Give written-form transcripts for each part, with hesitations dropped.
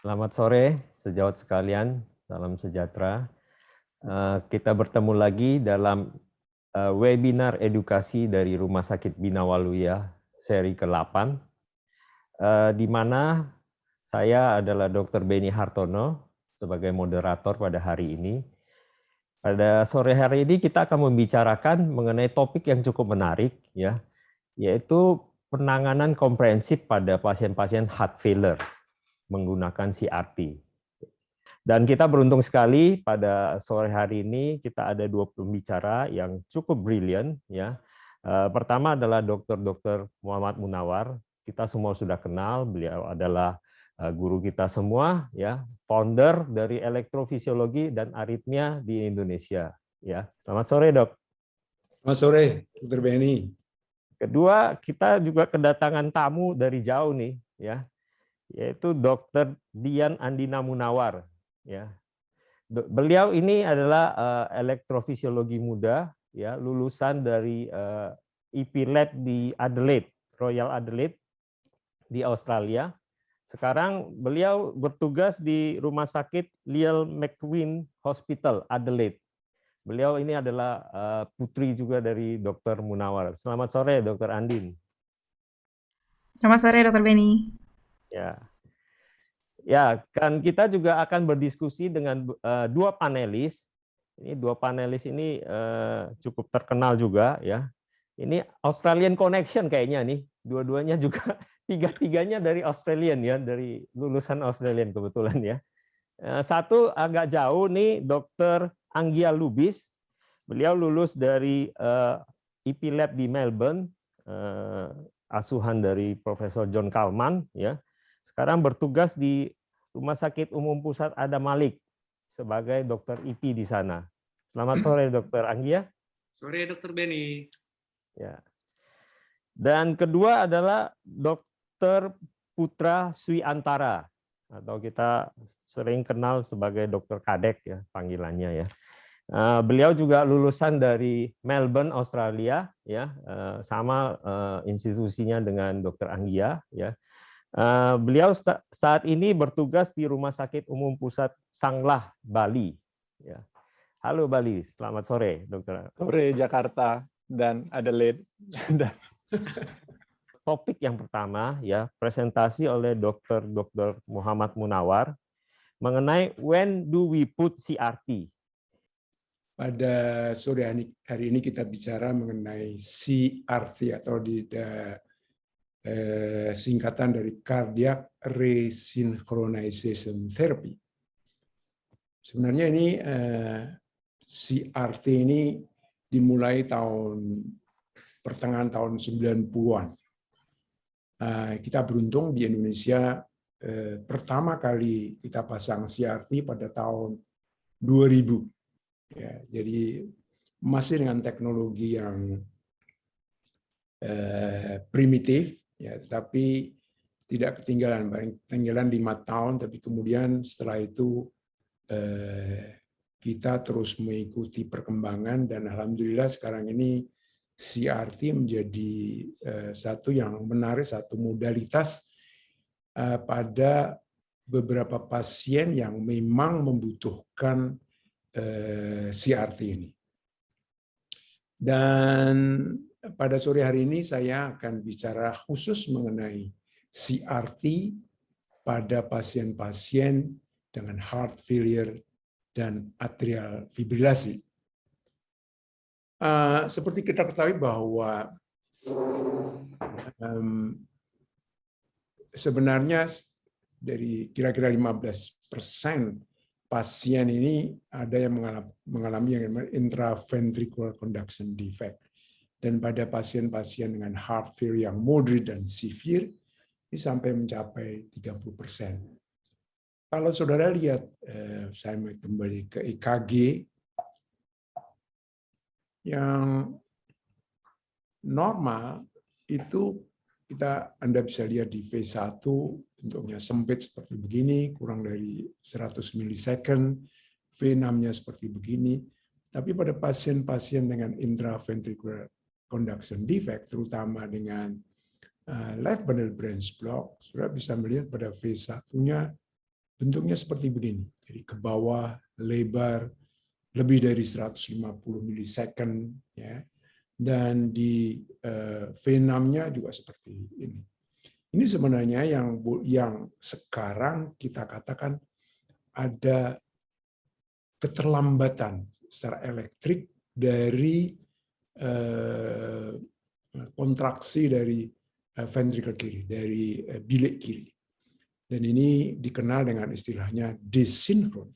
Selamat sore, sejawat sekalian. Salam sejahtera. Kita bertemu lagi dalam webinar edukasi dari Rumah Sakit Bina Waluya seri ke-8, di mana saya adalah Dr. Beni Hartono sebagai moderator pada hari ini. Pada sore hari ini kita akan membicarakan mengenai topik yang cukup menarik, ya, yaitu penanganan komprehensif pada pasien-pasien heart failure menggunakan CRT. Dan kita beruntung sekali pada sore hari ini kita ada dua pembicara yang cukup brilian, ya. Pertama adalah Dr. Muhammad Munawar. Kita semua sudah kenal, beliau adalah guru kita semua, ya, founder dari elektrofisiologi dan aritmia di Indonesia, ya. Selamat sore, Dok. Selamat sore, Dr. Beni. Kedua, kita juga kedatangan tamu dari jauh nih, ya, yaitu Dr. Dian Andina Munawar, ya. Beliau ini adalah elektrofisiologi muda, ya, lulusan dari EP Lab di Adelaide, Royal Adelaide di Australia. Sekarang beliau bertugas di Rumah Sakit Lyell McQueen Hospital, Adelaide. Beliau ini adalah putri juga dari Dr. Munawar. Selamat sore, Dr. Andin. Selamat sore, Dr. Beni. Ya. Ya, kan kita juga akan berdiskusi dengan dua panelis. Ini dua panelis ini cukup terkenal juga, ya. Ini Australian Connection kayaknya nih. Dua-duanya juga tiga-tiganya dari Australian, ya, dari lulusan Australian kebetulan, ya. Satu agak jauh nih, Dr. Anggia Lubis. Beliau lulus dari EP Lab di Melbourne, asuhan dari Profesor John Kalman, ya. Sekarang bertugas di Rumah Sakit Umum Pusat Adam Malik sebagai dokter EP di sana. Selamat sore, Dokter Anggia. Sore, Dokter Beni. Ya. Dan kedua adalah Dokter Putra Swi Antara, atau kita sering kenal sebagai Dokter Kadek, ya, panggilannya, ya. Beliau juga lulusan dari Melbourne, Australia, ya, sama institusinya dengan Dokter Anggia, ya. Beliau saat ini bertugas di Rumah Sakit Umum Pusat Sanglah, Bali. Ya. Halo Bali, selamat sore, Dokter. Sore Jakarta dan Adelaide. Topik yang pertama, ya, presentasi oleh Dr. Muhammad Munawar mengenai when do we put CRT. Pada sore hari ini kita bicara mengenai CRT atau singkatan dari Cardiac Resynchronization Therapy. Sebenarnya ini CRT ini dimulai pertengahan tahun 90-an. Kita beruntung di Indonesia pertama kali kita pasang CRT pada tahun 2000. Ya, jadi masih dengan teknologi yang primitif, ya, tapi tidak ketinggalan 5 tahun, tapi kemudian setelah itu kita terus mengikuti perkembangan dan alhamdulillah sekarang ini CRT menjadi satu yang menarik, satu modalitas pada beberapa pasien yang memang membutuhkan CRT ini. Dan pada sore hari ini saya akan bicara khusus mengenai CRT pada pasien-pasien dengan heart failure dan atrial fibrilasi. Seperti kita ketahui bahwa sebenarnya dari kira-kira 15% pasien ini ada yang mengalami yang namanya intraventricular conduction defect. Dan pada pasien-pasien dengan heart failure yang moderate dan severe, ini sampai mencapai 30%. Kalau saudara lihat, saya kembali ke EKG, yang normal itu Anda bisa lihat di V1 bentuknya sempit seperti begini, kurang dari 100 milisecond, V6-nya seperti begini. Tapi pada pasien-pasien dengan intraventricular conduction defect, terutama dengan left bundle branch block, saudara bisa melihat pada V1-nya bentuknya seperti begini. Jadi ke bawah, lebar, lebih dari 150 milisecond, ya. Dan di V6-nya juga seperti ini. Ini sebenarnya yang sekarang kita katakan ada keterlambatan secara elektrik dari kontraksi dari ventricle kiri, dari bilik kiri. Dan ini dikenal dengan istilahnya desinkron.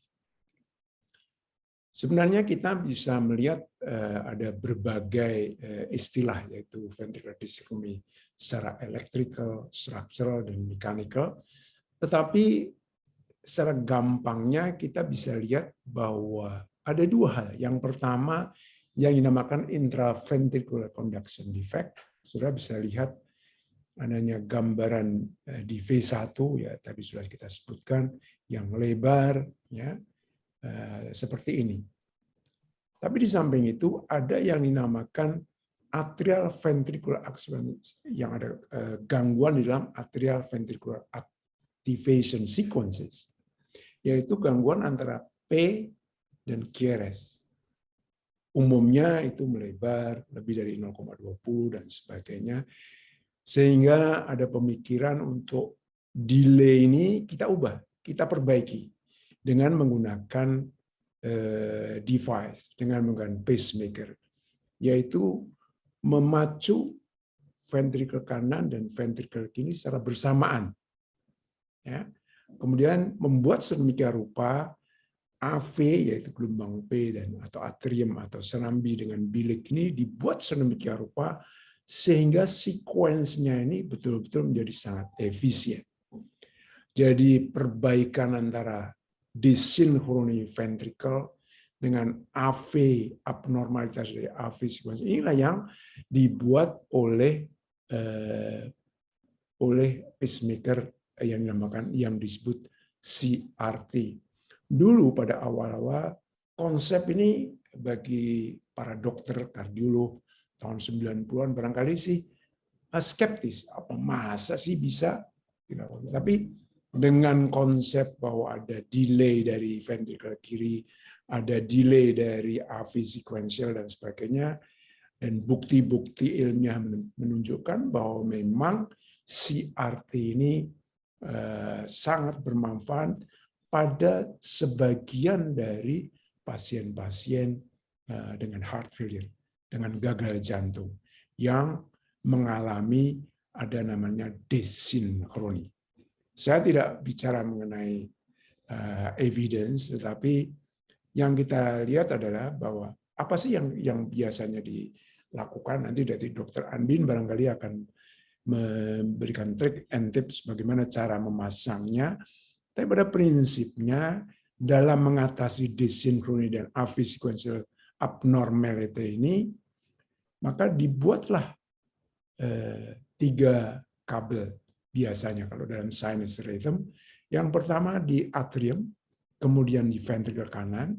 Sebenarnya kita bisa melihat ada berbagai istilah, yaitu ventricular dyssynchrony secara electrical, structural, dan mechanical. Tetapi secara gampangnya kita bisa lihat bahwa ada dua hal. Yang pertama yang dinamakan intraventricular conduction defect. Saudara bisa lihat adanya gambaran di V1, ya tadi sudah kita sebutkan, yang lebar, ya, seperti ini. Tapi di samping itu ada yang dinamakan atrial ventricular activation, yang ada gangguan di dalam atrial ventricular activation sequences, yaitu gangguan antara P dan QRS. Umumnya itu melebar lebih dari 0,20 dan sebagainya, sehingga ada pemikiran untuk delay ini kita ubah, kita perbaiki dengan menggunakan device, dengan menggunakan pacemaker, yaitu memacu ventricle kanan dan ventricle kiri secara bersamaan. Ya. Kemudian membuat sedemikian rupa AV, yaitu gelombang P dan atau atrium atau serambi dengan bilik ini dibuat sedemikian rupa sehingga sekuensnya ini betul-betul menjadi sangat efisien. Jadi perbaikan antara desinchrony ventricle dengan AV, abnormalitas dari AV sequence, inilah yang dibuat oleh pacemaker yang disebut CRT. Dulu pada awal-awal konsep ini bagi para dokter kardiolog tahun 90-an barangkali sih skeptis, apa masa sih bisa? Tapi dengan konsep bahwa ada delay dari ventricle kiri, ada delay dari AV sequential dan sebagainya, dan bukti-bukti ilmiah menunjukkan bahwa memang CRT ini sangat bermanfaat pada sebagian dari pasien-pasien dengan heart failure, dengan gagal jantung, yang mengalami ada namanya desinkroni. Saya tidak bicara mengenai evidence, tetapi yang kita lihat adalah bahwa apa sih yang biasanya dilakukan. Nanti dari Dr. Anbin barangkali akan memberikan trik and tips bagaimana cara memasangnya. Tapi pada prinsipnya dalam mengatasi desinchrony dan AV sequential abnormality ini, maka dibuatlah 3 kabel biasanya kalau dalam sinus rhythm. Yang pertama di atrium, kemudian di ventricle kanan,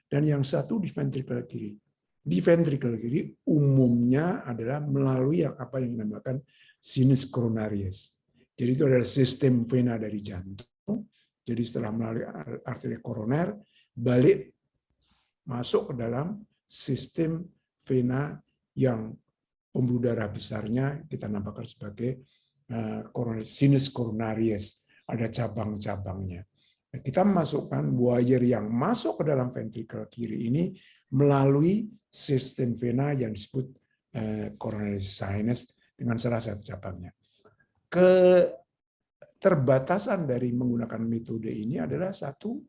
dan yang satu di ventricle kiri. Di ventricle kiri umumnya adalah melalui apa yang dinamakan sinus coronaries. Jadi itu adalah sistem vena dari jantung. Jadi setelah melalui arteri koroner, balik masuk ke dalam sistem vena yang pembuluh darah besarnya kita namakan sebagai sinus coronaries. Ada cabang-cabangnya. Kita masukkan wire yang masuk ke dalam ventricle kiri ini melalui sistem vena yang disebut coronary sinus dengan salah satu cabangnya. Keterbatasan dari menggunakan metode ini adalah satu,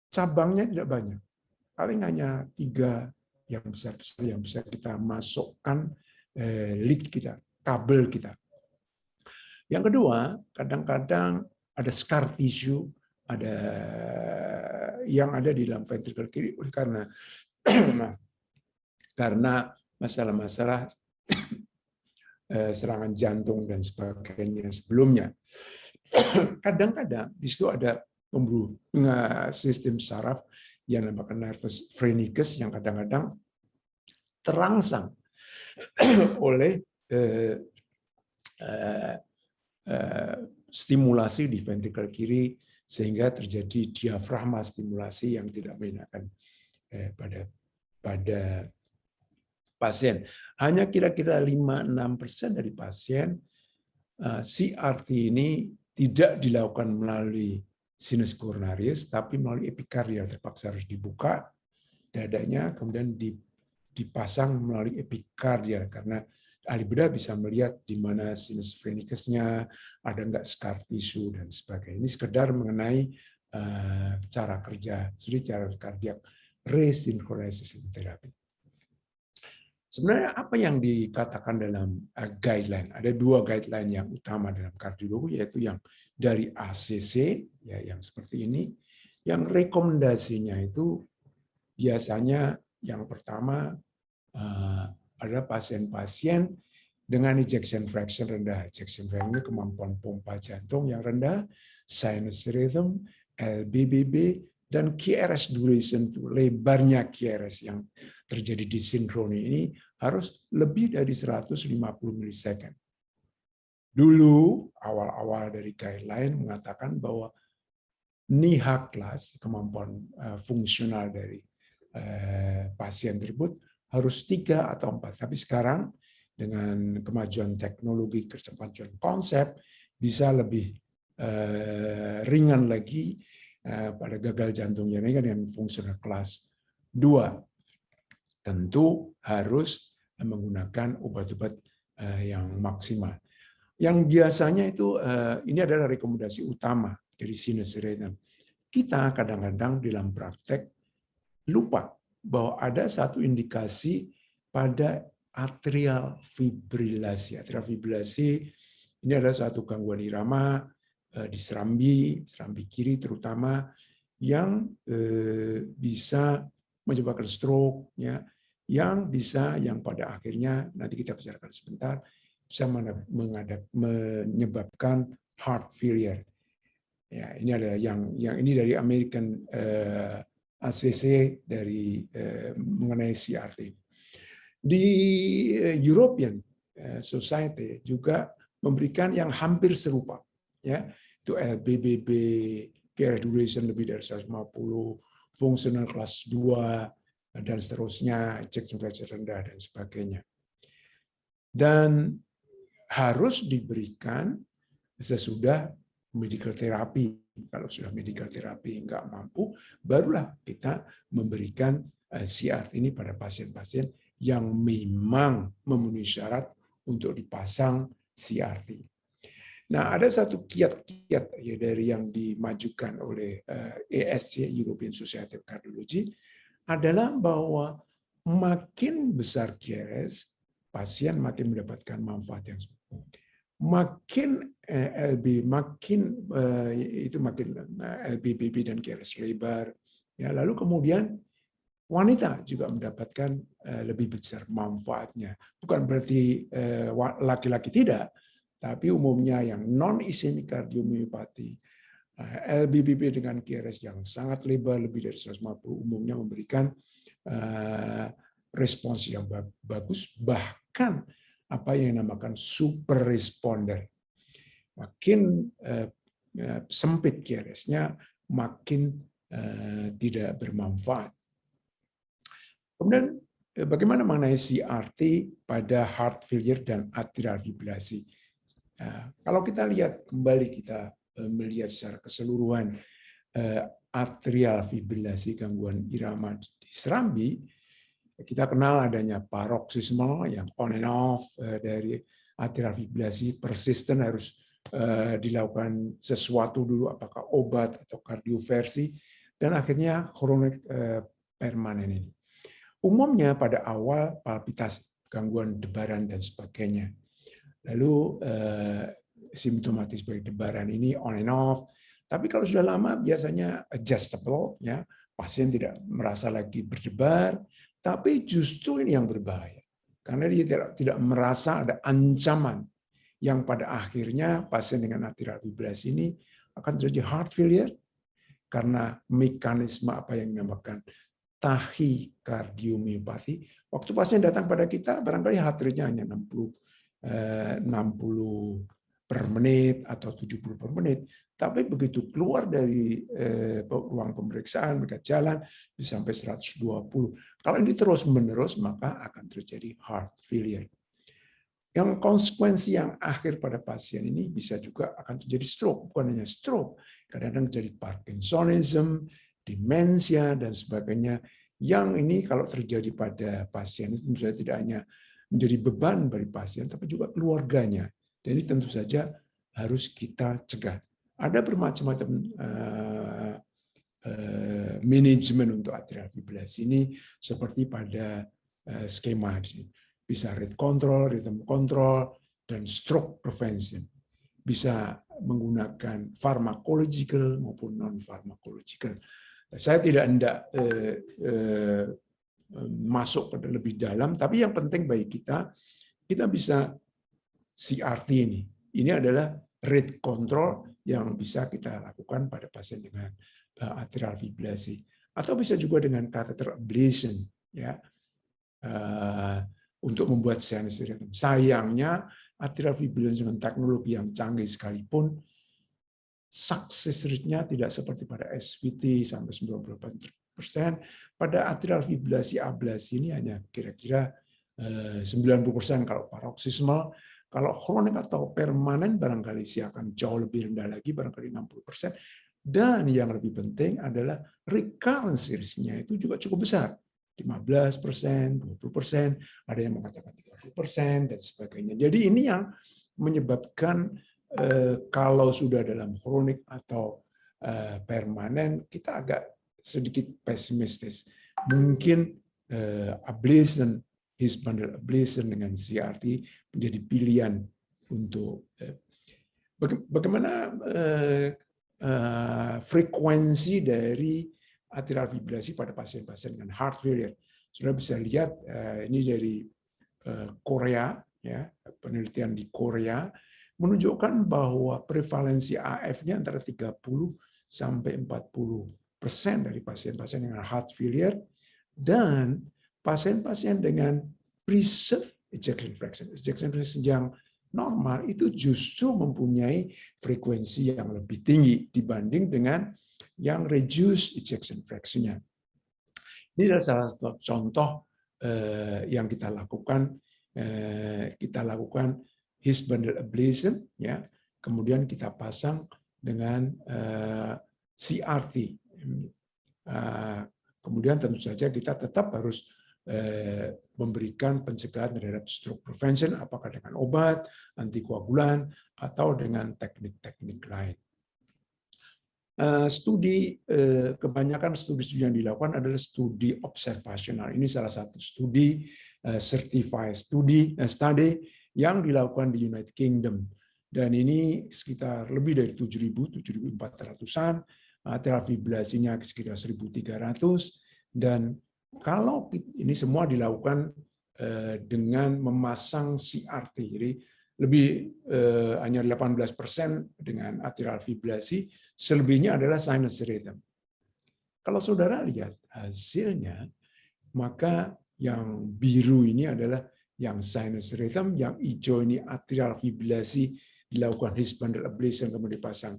cabangnya tidak banyak. Paling hanya 3 yang besar-besar yang bisa kita masukkan lead kita, kabel kita. Yang kedua, kadang-kadang ada scar tissue, ada yang ada di dalam ventricle kiri karena masalah-masalah serangan jantung dan sebagainya sebelumnya. Kadang-kadang di situ ada pembuluh sistem saraf yang dinamakan nervus phrenicus yang kadang-kadang terangsang oleh stimulasi di ventricle kiri sehingga terjadi diafragma stimulasi yang tidak menyenangkan pada pasien. Hanya kira-kira 5-6% dari pasien CRT ini tidak dilakukan melalui sinus coronarius, tapi melalui epikardial. Terpaksa harus dibuka dadanya, kemudian dipasang melalui epikardial, karena ahli bedah bisa melihat di mana sinus phrenicusnya, ada nggak scar tissue, dan sebagainya. Ini sekedar mengenai cara kerja, cara kardiak resynchronization therapy. Sebenarnya apa yang dikatakan dalam guideline? Ada 2 guideline yang utama dalam kardiologi, yaitu yang dari ACC, ya, yang seperti ini. Yang rekomendasinya itu biasanya yang pertama adalah pasien-pasien dengan ejection fraction rendah. Ejection fraction ini kemampuan pompa jantung yang rendah, sinus rhythm, LBBB, dan QRS duration, lebarnya QRS yang terjadi di sinkroni ini harus lebih dari 150 milisecond. Dulu, awal-awal dari guideline mengatakan bahwa NIHA class, kemampuan fungsional dari pasien tersebut, harus 3 atau 4. Tapi sekarang, dengan kemajuan teknologi, kemajuan konsep, bisa lebih ringan lagi pada gagal jantungnya ini kan yang fungsional kelas 2. Tentu harus menggunakan obat-obat yang maksimal. Yang biasanya itu ini adalah rekomendasi utama dari sinus rhythm. Kita kadang-kadang dalam praktek lupa bahwa ada satu indikasi pada atrial fibrilasi. Atrial fibrilasi ini adalah suatu gangguan irama di serambi kiri terutama, yang bisa menyebabkan stroke, ya, yang pada akhirnya nanti kita bicarakan sebentar bisa menyebabkan heart failure. Ya, ini adalah yang ini dari American ACC dari mengenai CRT. Di European Society juga memberikan yang hampir serupa, ya, itu LBBB, QRS duration lebih dari 150, fungsional kelas 2, dan seterusnya, ejection fraction rendah, dan sebagainya. Dan harus diberikan sesudah medical therapy. Kalau sudah medical therapy nggak mampu, barulah kita memberikan CRT ini pada pasien-pasien yang memang memenuhi syarat untuk dipasang CRT. Nah, ada satu kiat-kiat ya dari yang dimajukan oleh ESC, European Society of Cardiology, adalah bahwa makin besar QRS, pasien makin mendapatkan manfaat yang makin LBBB dan QRS lebar, ya, lalu kemudian wanita juga mendapatkan lebih besar manfaatnya. Bukan berarti laki-laki tidak, tapi umumnya yang non-ischemic cardiomyopathy, LBBB dengan QRS yang sangat lebar lebih dari 150 umumnya memberikan respons yang bagus, bahkan apa yang dinamakan super responder. Makin sempit QRS-nya, makin tidak bermanfaat. Kemudian bagaimana mengenai CRT pada heart failure dan atrial fibrilasi? Kalau kita lihat kembali, kita melihat secara keseluruhan atrial fibrilasi, gangguan irama di serambi, kita kenal adanya paroxysmal yang on and off dari atrial fibrilasi, persisten, harus dilakukan sesuatu dulu, apakah obat atau kardioversi, dan akhirnya kronik permanen ini. Umumnya pada awal palpitasi, gangguan debaran dan sebagainya. Lalu simptomatis sebagai debaran ini on and off. Tapi kalau sudah lama biasanya adjustable, ya, pasien tidak merasa lagi berdebar, tapi justru ini yang berbahaya karena dia tidak merasa ada ancaman yang pada akhirnya pasien dengan atrial fibrilasi ini akan terjadi heart failure karena mekanisme apa yang dinamakan tachycardiomyopathy. Waktu pasien datang pada kita, barangkali heart rate-nya hanya 60 per menit atau 70 per menit, tapi begitu keluar dari ruang pemeriksaan mereka jalan bisa sampai 120. Kalau ini terus-menerus maka akan terjadi heart failure. Yang konsekuensi yang akhir pada pasien ini bisa juga akan terjadi stroke, bukan hanya stroke, kadang-kadang terjadi Parkinsonism, demensia dan sebagainya. Yang ini kalau terjadi pada pasien itu tentu saja tidak hanya menjadi beban bagi pasien, tapi juga keluarganya. Dan ini tentu saja harus kita cegah. Ada bermacam-macam manajemen untuk atrial fibrilasi ini seperti pada skema di sini. Bisa rate control, rhythm control, dan stroke prevention. Bisa menggunakan pharmacological maupun non-pharmacological. Saya tidak hendak masuk ke lebih dalam, tapi yang penting bagi kita bisa CRT ini. Ini adalah rate control yang bisa kita lakukan pada pasien dengan atrial fibrilasi. Atau bisa juga dengan catheter ablation, ya, untuk membuat sinus rhythm. Sayangnya atrial fibrilasi dengan teknologi yang canggih sekalipun, sukses rate-nya tidak seperti pada SVT sampai 98%. Pada atrial fibrilasi ablasi ini hanya kira-kira 90% kalau paroxysmal. Kalau kronik atau permanen barangkali akan jauh lebih rendah lagi, barangkali 60%. Dan yang lebih penting adalah recurrence risk-nya itu juga cukup besar. 15%, 20%, ada yang mengatakan 30% dan sebagainya. Jadi ini yang menyebabkan kalau sudah dalam kronik atau permanen kita agak sedikit pesimistis. Mungkin ablation, his bundle ablation dengan CRT menjadi pilihan untuk bagaimana frekuensi dari atrial fibrilasi pada pasien-pasien dengan heart failure. Sudah bisa lihat ini dari Korea, ya, penelitian di Korea menunjukkan bahwa prevalensi AF-nya antara 30 sampai 40% dari pasien-pasien dengan heart failure dan pasien-pasien dengan preserved ejection fraction yang normal itu justru mempunyai frekuensi yang lebih tinggi dibanding dengan yang reduced ejection fraction-nya. Ini adalah salah satu contoh yang kita lakukan. Kita lakukan his bundle ablation, ya. Kemudian kita pasang dengan CRT. Kemudian tentu saja kita tetap harus memberikan pencegahan terhadap stroke prevention, apakah dengan obat, antikoagulan, atau dengan teknik-teknik lain. Kebanyakan studi-studi yang dilakukan adalah studi observasional. Ini salah satu studi certified study yang dilakukan di United Kingdom. Dan ini sekitar lebih dari 7.400-an, atrial fibrilasinya sekitar 1.300, dan kalau ini semua dilakukan dengan memasang CRT, jadi hanya 18% dengan atrial fibrilasi, selebihnya adalah sinus rhythm. Kalau saudara lihat hasilnya, maka yang biru ini adalah yang sinus rhythm, yang hijau ini atrial fibrilasi dilakukan his bundle ablation kemudian dipasang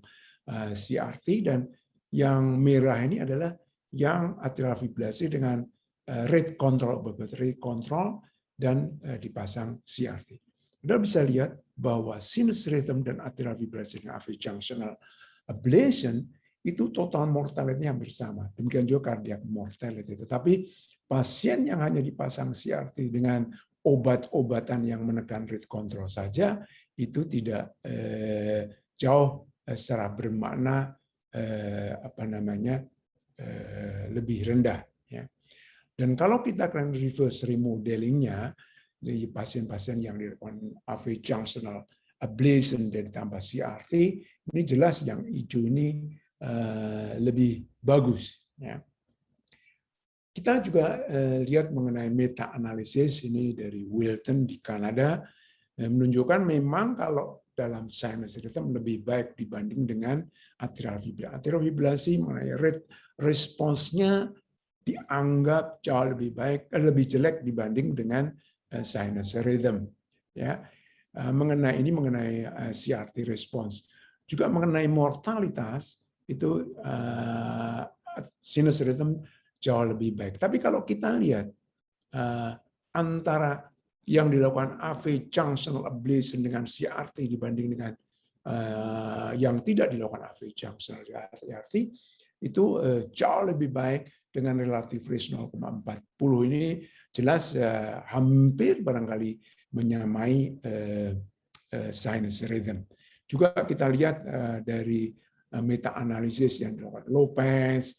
CRT, dan yang merah ini adalah yang atrial fibrilasi dengan rate control, dan dipasang CRT. Anda bisa lihat bahwa sinus rhythm dan atrial fibrilasi dengan AV junctional ablation itu total mortality hampir sama. Demikian juga cardiac mortality. Tetapi pasien yang hanya dipasang CRT dengan obat-obatan yang menekan rate control saja itu tidak jauh secara bermakna lebih rendah. Ya. Dan kalau kita akan reverse remodelingnya dari pasien-pasien yang dilakukan AV junctional ablation dan ditambah CRT, ini jelas yang hijau ini lebih bagus. Ya. Kita juga lihat mengenai meta-analisis ini dari Wilton di Kanada, menunjukkan memang kalau dalam sinus rhythm lebih baik dibanding dengan atrial fibrilasi. Atrial fibrilasi mengenai rate response-nya dianggap jauh lebih baik, lebih jelek dibanding dengan sinus rhythm. Ya. mengenai CRT response. Juga mengenai mortalitas itu sinus rhythm jauh lebih baik. Tapi kalau kita lihat antara yang dilakukan AV junctional ablation dengan CRT dibanding dengan yang tidak dilakukan AV junctional CRT, itu jauh lebih baik dengan relatif rate 0,40. Ini jelas hampir barangkali menyamai sinus rhythm. Juga kita lihat dari meta-analisis yang dilakukan Lopez,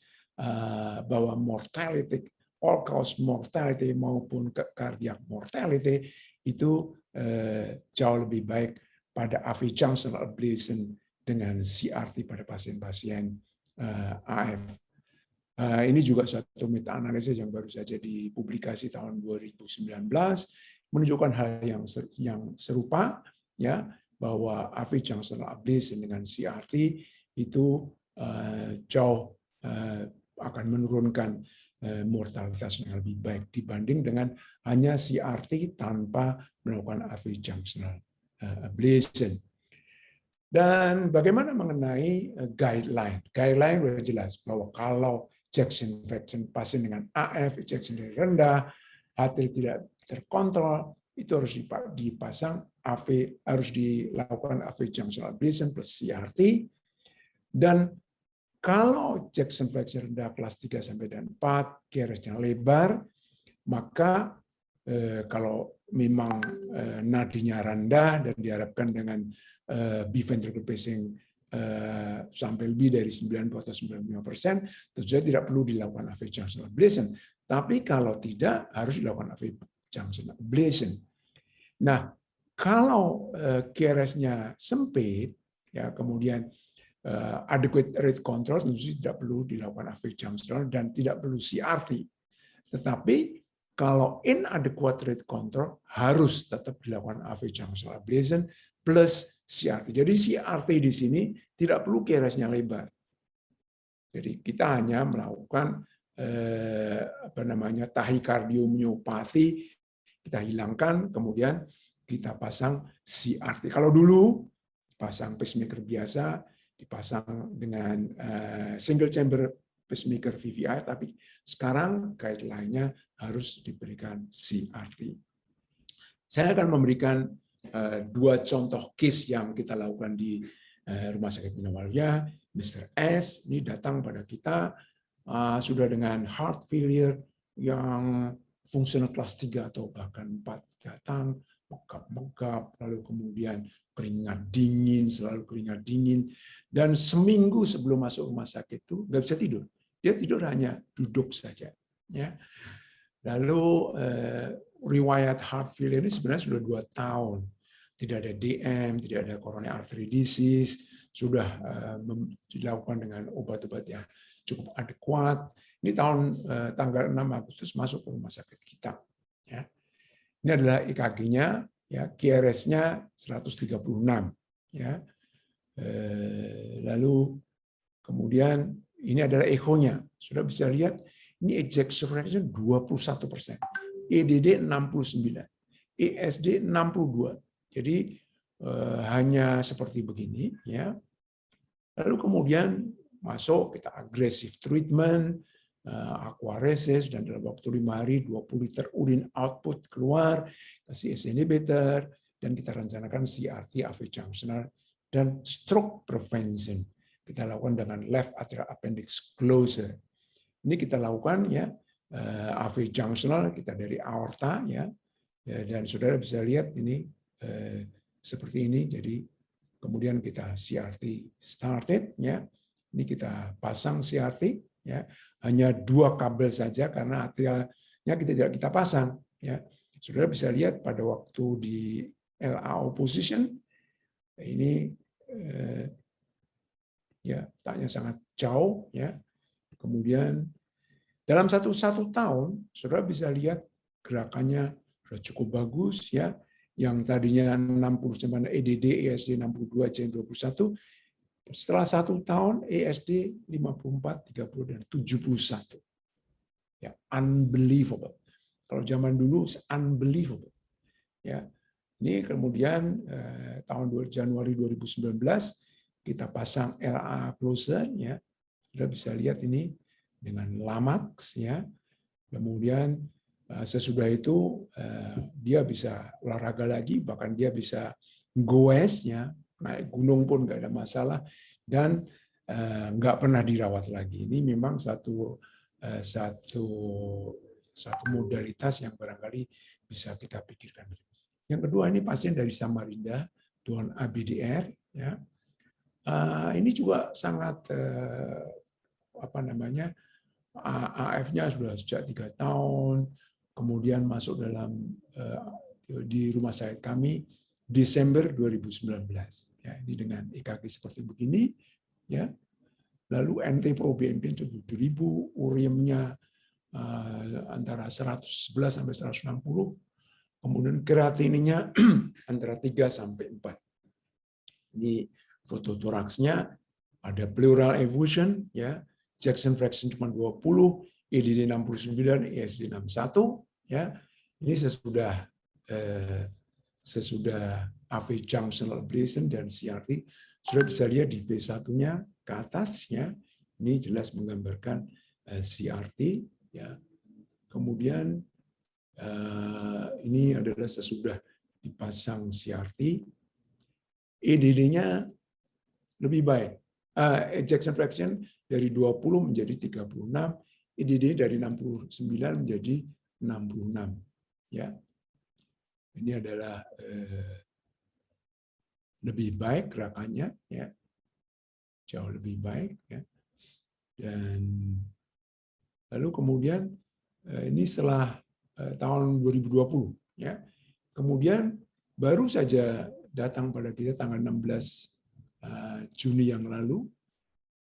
bahwa mortality, all-cause mortality maupun cardiac mortality itu jauh lebih baik pada AV junctional ablation dengan CRT pada pasien-pasien AF. Ini juga satu meta-analisis yang baru saja dipublikasi tahun 2019 menunjukkan hal yang serupa, ya, bahwa AV junctional ablation dengan CRT itu jauh akan menurunkan mortalitas yang lebih baik dibanding dengan hanya CRT tanpa melakukan AV junctional ablation. Dan bagaimana mengenai guideline? Guideline sudah jelas bahwa kalau ejection fraction pasien dengan AF, ejection rate rendah, HT tidak terkontrol, itu harus dipasang AV, harus dilakukan AV junctional ablation plus CRT. Dan kalau ejection fraction rendah kelas 3 sampai dan 4, KRS-nya lebar, maka kalau memang nadinya rendah dan diharapkan dengan biventricular pacing sampai lebih dari 90 atau 95%, tentu saja tidak perlu dilakukan AV junctional ablation. Tapi kalau tidak, harus dilakukan AV junctional ablation. Nah, kalau KRS-nya sempit, ya kemudian adequate rate control, tentu saja tidak perlu dilakukan AV junctional dan tidak perlu CRT. Tetapi kalau inadequate rate control, harus tetap dilakukan AV junctional ablation plus CRT. Jadi CRT di sini tidak perlu KRS-nya lebar. Jadi kita hanya melakukan tachycardiomyopathy, kita hilangkan, kemudian kita pasang CRT. Kalau dulu pasang pacemaker biasa, dipasang dengan single chamber pacemaker VVI, tapi sekarang guideline-nya harus diberikan CRT. Saya akan memberikan dua contoh case yang kita lakukan di Rumah Sakit Bina Waluya. Mr. S ini datang pada kita sudah dengan heart failure yang fungsional kelas 3 atau bahkan 4, datang megap-megap, lalu kemudian keringat dingin, selalu keringat dingin, dan seminggu sebelum masuk rumah sakit itu nggak bisa tidur. Dia tidur hanya duduk saja. Ya. Lalu riwayat heart failure ini sebenarnya sudah 2 tahun. Tidak ada DM, tidak ada coronary artery disease, sudah dilakukan dengan obat-obat yang cukup adekuat. Ini tanggal 6 Agustus masuk ke rumah sakit kita. Ya. Ini adalah EKG-nya, ya, QRS-nya 136. Ya. Lalu kemudian ini adalah echo-nya. Sudah bisa lihat, ini ejection fraction 21%, EDD 69, ESD 62. Jadi hanya seperti begini, ya. Lalu kemudian masuk kita aggressive treatment, aquaresis, dan dalam waktu 5 hari 20 liter urin output keluar, kasih ACE inhibitor, dan kita rencanakan CRT, AV junctional, dan stroke prevention. Kita lakukan dengan left atrial appendix closure. Ini kita lakukan, ya, AV junctional kita dari aorta, ya, dan saudara bisa lihat ini seperti ini. Jadi kemudian kita CRT started, ya. Ini kita pasang CRT, ya. Hanya 2 kabel saja karena atrialnya tidak kita pasang, ya. Saudara bisa lihat pada waktu di LAO position ini ya letaknya sangat jauh, ya. Kemudian dalam satu tahun saudara bisa lihat gerakannya sudah cukup bagus, ya. Yang tadinya 60 EDD, ESD 62, JM 21, setelah 1 tahun ESD 54, 30, dan 71. Ya, unbelievable. Kalau zaman dulu unbelievable. Ya. Ini kemudian tahun Januari 2019 kita pasang LA closer, ya. Sudah bisa lihat ini dengan Lamax, ya. Kemudian sesudah itu dia bisa olahraga lagi, bahkan dia bisa goes, ya, naik gunung pun nggak ada masalah, dan nggak pernah dirawat lagi. Ini memang satu modalitas yang barangkali bisa kita pikirkan. Yang kedua, ini pasien dari Samarinda, Tuan ABDR, ya. Ini juga sangat AF-nya sudah sejak 3 tahun, kemudian masuk dalam di rumah sakit kami Desember 2019. Ya, ini dengan EKG seperti begini, ya. Lalu NT-proBNP 7.000, uriemnya antara 111 sampai 160, kemudian kreatininya antara 3 sampai 4. Ini foto toraksnya, ada pleural effusion, ya, ejection fraction cuma 20, EDD 69, ESD 61, ya. Ini sesudah AV junctional ablation dan CRT, sudah bisa lihat di V1-nya ke atasnya, ini jelas menggambarkan CRT, ya. Kemudian ini adalah sesudah dipasang CRT, EDD-nya lebih baik. Ejection fraction dari 20 menjadi 36, EDD dari 69 menjadi 66. Ya. Ini adalah lebih baik gerakannya, ya. Jauh lebih baik, ya. Dan lalu kemudian ini setelah tahun 2020, ya. Kemudian baru saja datang pada kita tanggal 16 Juni yang lalu,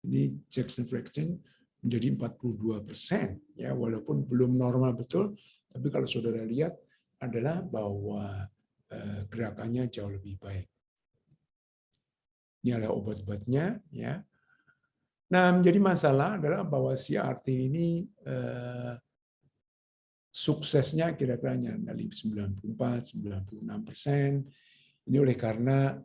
ini ejection fraction menjadi 42%, ya, walaupun belum normal betul, tapi kalau saudara lihat adalah bahwa gerakannya jauh lebih baik. Ini adalah obat-obatnya, ya. Nah, menjadi masalah adalah bahwa CRT ini suksesnya kira-kira 94-96%. Ini oleh karena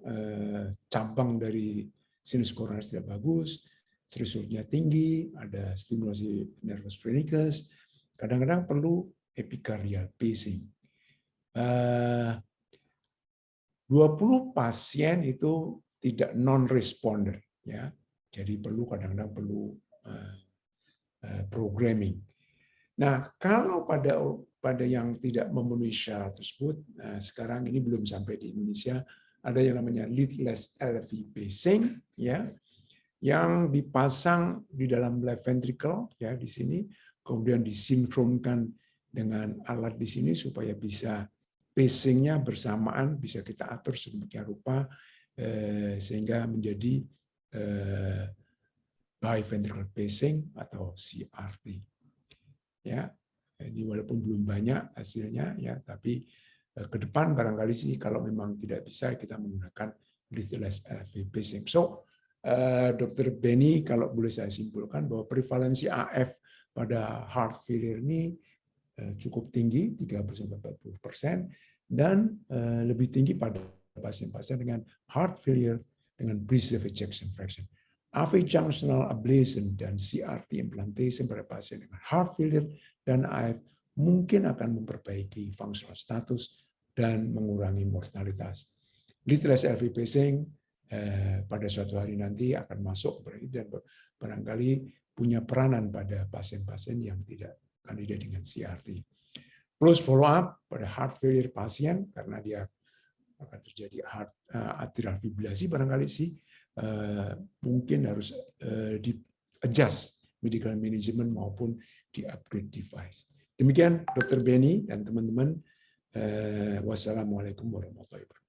cabang dari sinus koroner tidak bagus, threshold-nya tinggi, ada stimulasi nervus phrenicus, kadang-kadang perlu epicardial pacing. 20 pasien itu tidak non-responder, ya. Jadi kadang-kadang perlu programming. Nah, kalau pada yang tidak memenuhi syarat tersebut, sekarang ini belum sampai di Indonesia, ada yang namanya leadless LV pacing, ya, yang dipasang di dalam left ventricle, ya, di sini, kemudian disinkronkan dengan alat di sini supaya bisa pacingnya bersamaan, bisa kita atur sedemikian rupa sehingga menjadi biventricular pacing atau CRT. Ya, ini walaupun belum banyak hasilnya, ya, tapi ke depan barangkali sih kalau memang tidak bisa kita menggunakan leadless LV pacing. So, Dr. Benny, kalau boleh saya simpulkan bahwa prevalensi AF pada heart failure ini cukup tinggi, 30-40%, dan lebih tinggi pada pasien-pasien dengan heart failure dengan preserved ejection fraction. AV junctional ablation dan CRT implantation pada pasien dengan heart failure dan AF mungkin akan memperbaiki functional status dan mengurangi mortalitas. Leadless LV pacing pada suatu hari nanti akan masuk dan barangkali punya peranan pada pasien-pasien yang tidak kandidat dengan CRT. Close follow up pada heart failure pasien karena dia akan terjadi atrial fibrillasi barangkali sih mungkin harus di-adjust medical management maupun di-upgrade device. Demikian Dr. Benny dan teman-teman. Wassalamualaikum warahmatullahi wabarakatuh.